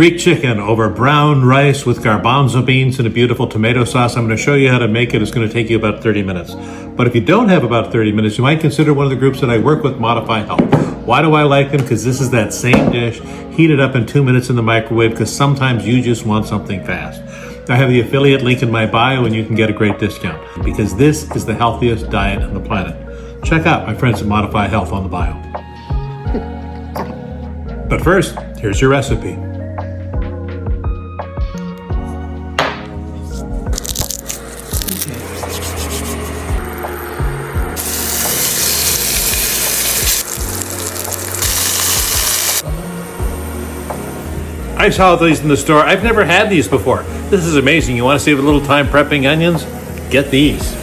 Greek chicken over brown rice with garbanzo beans and a beautiful tomato sauce. I'm going to show you how to make it. It's going to take you about 30 minutes. But if you don't have about 30 minutes, you might consider one of the groups that I work with, Modify Health. Why do I like them? Because this is that same dish heated up in 2 minutes in the microwave, because sometimes you just want something fast. I have the affiliate link in my bio and you can get a great discount, because this is the healthiest diet on the planet. Check out my friends at Modify Health on the bio. But first, here's your recipe. I saw these in the store. I've never had these before. This is amazing. You want to save a little time prepping onions? Get these.